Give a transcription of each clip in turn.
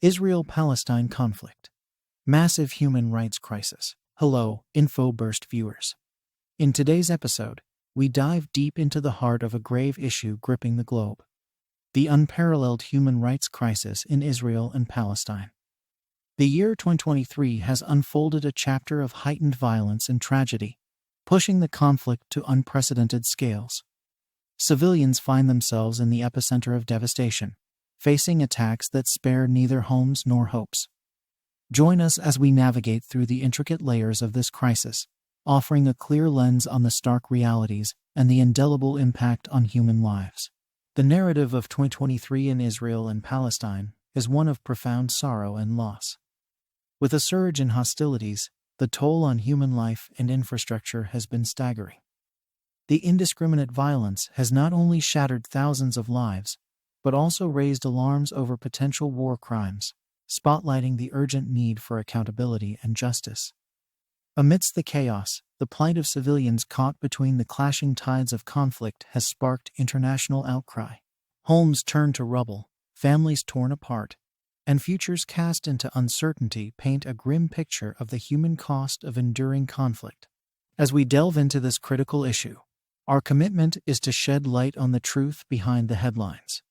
Israel-Palestine conflict. Massive human rights crisis. Hello, InfoBurst viewers. In today's episode, we dive deep into the heart of a grave issue gripping the globe: the unparalleled human rights crisis in Israel and Palestine. The year 2023 has unfolded a chapter of heightened violence and tragedy, pushing the conflict to unprecedented scales. Civilians find themselves in the epicenter of devastation, facing attacks that spare neither homes nor hopes. Join us as we navigate through the intricate layers of this crisis, offering a clear lens on the stark realities and the indelible impact on human lives. The narrative of 2023 in Israel and Palestine is one of profound sorrow and loss. With a surge in hostilities, the toll on human life and infrastructure has been staggering. The indiscriminate violence has not only shattered thousands of lives, but also raised alarms over potential war crimes, spotlighting the urgent need for accountability and justice. Amidst the chaos, the plight of civilians caught between the clashing tides of conflict has sparked international outcry. Homes turned to rubble, families torn apart, and futures cast into uncertainty paint a grim picture of the human cost of enduring conflict. As we delve into this critical issue, our commitment is to shed light on the truth behind the headlines.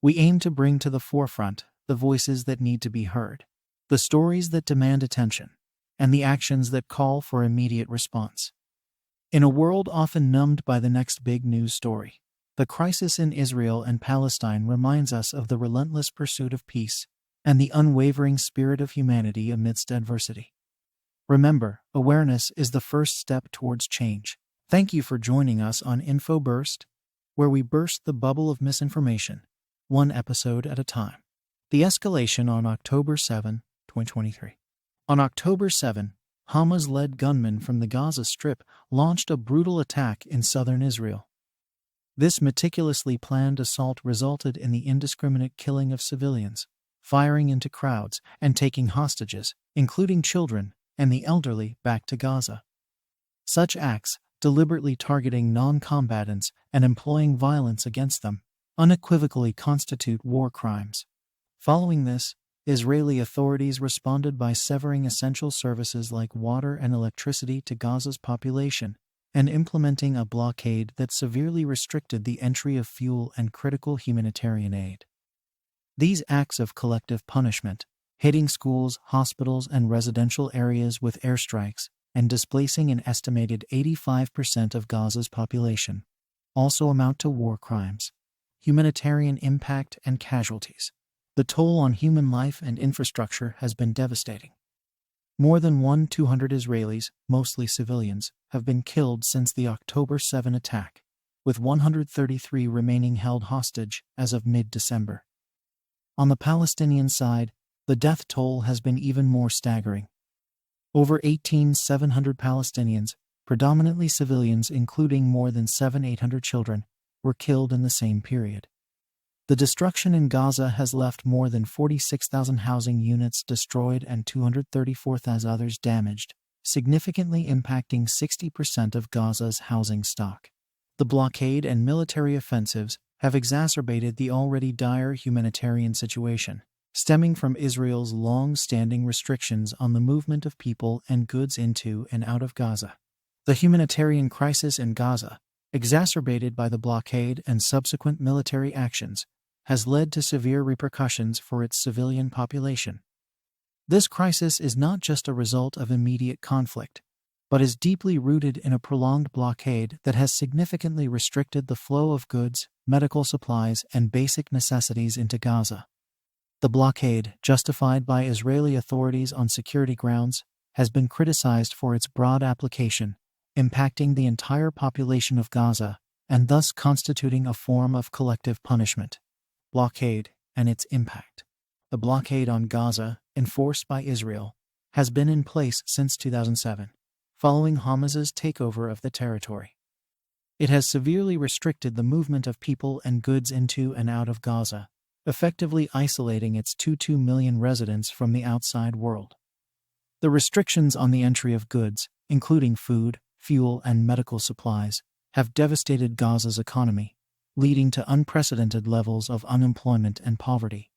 We aim to bring to the forefront the voices that need to be heard, the stories that demand attention, and the actions that call for immediate response. In a world often numbed by the next big news story, the crisis in Israel and Palestine reminds us of the relentless pursuit of peace and the unwavering spirit of humanity amidst adversity. Remember, awareness is the first step towards change. Thank you for joining us on InfoBurst, where we burst the bubble of misinformation, one episode at a time. The escalation on October 7, 2023. On October 7, Hamas-led gunmen from the Gaza Strip launched a brutal attack in southern Israel. This meticulously planned assault resulted in the indiscriminate killing of civilians, firing into crowds, and taking hostages, including children and the elderly, back to Gaza. Such acts, deliberately targeting non-combatants and employing violence against them, unequivocally constitute war crimes. Following this, Israeli authorities responded by severing essential services like water and electricity to Gaza's population and implementing a blockade that severely restricted the entry of fuel and critical humanitarian aid. These acts of collective punishment, hitting schools, hospitals, and residential areas with airstrikes and displacing an estimated 85% of Gaza's population, also amount to war crimes. Humanitarian impact and casualties. The toll on human life and infrastructure has been devastating. More than 200 Israelis, mostly civilians, have been killed since the October 7 attack, with 133 remaining held hostage as of mid-December. On the Palestinian side, the death toll has been even more staggering. Over 18,700 Palestinians, predominantly civilians including more than 700-800 children, were killed in the same period. The destruction in Gaza has left more than 46,000 housing units destroyed and 234,000 others damaged, significantly impacting 60% of Gaza's housing stock. The blockade and military offensives have exacerbated the already dire humanitarian situation, stemming from Israel's long-standing restrictions on the movement of people and goods into and out of Gaza. The humanitarian crisis in Gaza, exacerbated by the blockade and subsequent military actions, has led to severe repercussions for its civilian population. This crisis is not just a result of immediate conflict, but is deeply rooted in a prolonged blockade that has significantly restricted the flow of goods, medical supplies, and basic necessities into Gaza. The blockade, justified by Israeli authorities on security grounds, has been criticized for its broad application, impacting the entire population of Gaza, and thus constituting a form of collective punishment. Blockade and its impact. The blockade on Gaza, enforced by Israel, has been in place since 2007, following Hamas's takeover of the territory. It has severely restricted the movement of people and goods into and out of Gaza, effectively isolating its 2 million residents from the outside world. The restrictions on the entry of goods, including food, fuel, and medical supplies, have devastated Gaza's economy, leading to unprecedented levels of unemployment and poverty.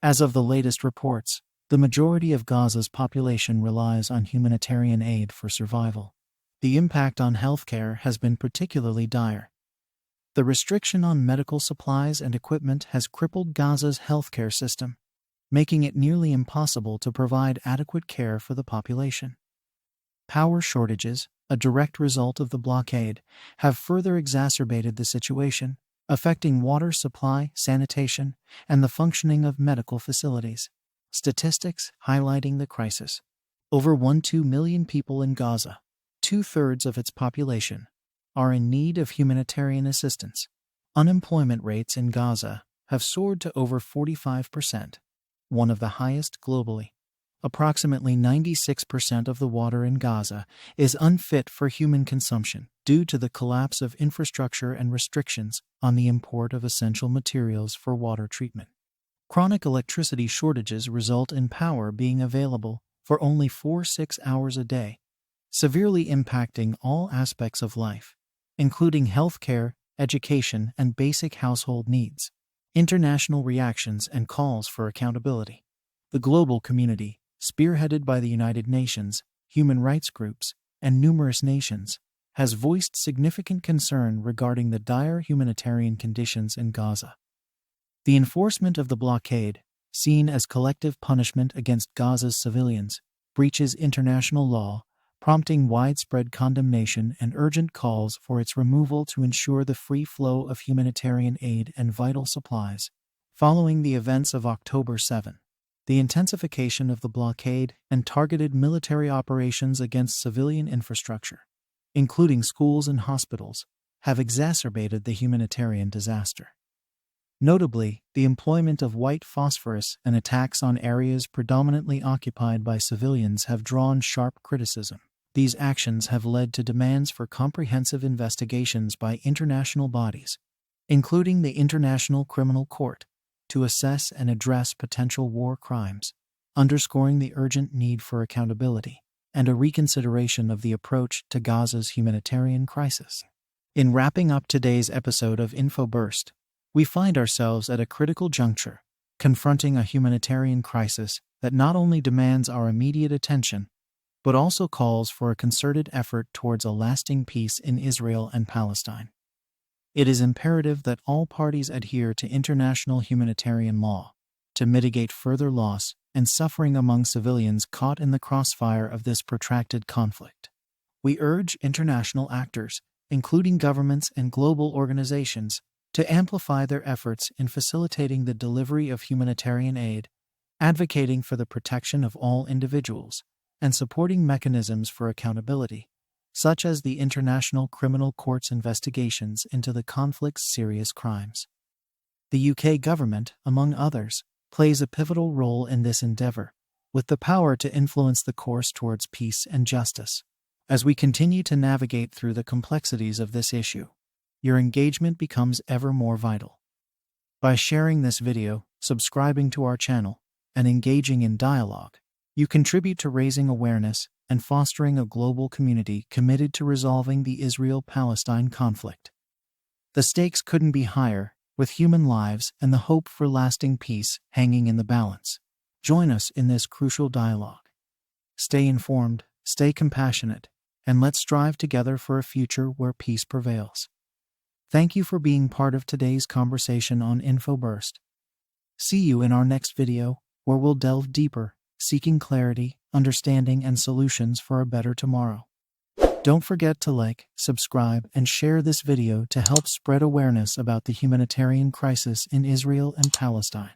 As of the latest reports, the majority of Gaza's population relies on humanitarian aid for survival. The impact on healthcare has been particularly dire. The restriction on medical supplies and equipment has crippled Gaza's healthcare system, making it nearly impossible to provide adequate care for the population. Power shortages, a direct result of the blockade, have further exacerbated the situation, affecting water supply, sanitation, and the functioning of medical facilities. Statistics highlighting the crisis. Over 1.2 million people in Gaza, 2/3 of its population, are in need of humanitarian assistance. Unemployment rates in Gaza have soared to over 45%, one of the highest globally. Approximately 96% of the water in Gaza is unfit for human consumption due to the collapse of infrastructure and restrictions on the import of essential materials for water treatment. Chronic electricity shortages result in power being available for only 4-6 hours a day, severely impacting all aspects of life, including healthcare, education, and basic household needs. International reactions and calls for accountability. The global community, spearheaded by the United Nations, human rights groups, and numerous nations, has voiced significant concern regarding the dire humanitarian conditions in Gaza. The enforcement of the blockade, seen as collective punishment against Gaza's civilians, breaches international law, prompting widespread condemnation and urgent calls for its removal to ensure the free flow of humanitarian aid and vital supplies. Following the events of October 7, the intensification of the blockade and targeted military operations against civilian infrastructure, including schools and hospitals, have exacerbated the humanitarian disaster. Notably, the employment of white phosphorus and attacks on areas predominantly occupied by civilians have drawn sharp criticism. These actions have led to demands for comprehensive investigations by international bodies, including the International Criminal Court, to assess and address potential war crimes, underscoring the urgent need for accountability and a reconsideration of the approach to Gaza's humanitarian crisis. In wrapping up today's episode of InfoBurst, we find ourselves at a critical juncture, confronting a humanitarian crisis that not only demands our immediate attention, but also calls for a concerted effort towards a lasting peace in Israel and Palestine. It is imperative that all parties adhere to international humanitarian law to mitigate further loss and suffering among civilians caught in the crossfire of this protracted conflict. We urge international actors, including governments and global organizations, to amplify their efforts in facilitating the delivery of humanitarian aid, advocating for the protection of all individuals, and supporting mechanisms for accountability, such as the International Criminal Court's investigations into the conflict's serious crimes. The UK government, among others, plays a pivotal role in this endeavor, with the power to influence the course towards peace and justice. As we continue to navigate through the complexities of this issue, your engagement becomes ever more vital. By sharing this video, subscribing to our channel, and engaging in dialogue, you contribute to raising awareness and fostering a global community committed to resolving the Israel-Palestine conflict. The stakes couldn't be higher, with human lives and the hope for lasting peace hanging in the balance. Join us in this crucial dialogue. Stay informed, stay compassionate, and let's strive together for a future where peace prevails. Thank you for being part of today's conversation on InfoBurst. See you in our next video, where we'll delve deeper, seeking clarity, understanding, and solutions for a better tomorrow. Don't forget to like, subscribe, and share this video to help spread awareness about the humanitarian crisis in Israel and Palestine.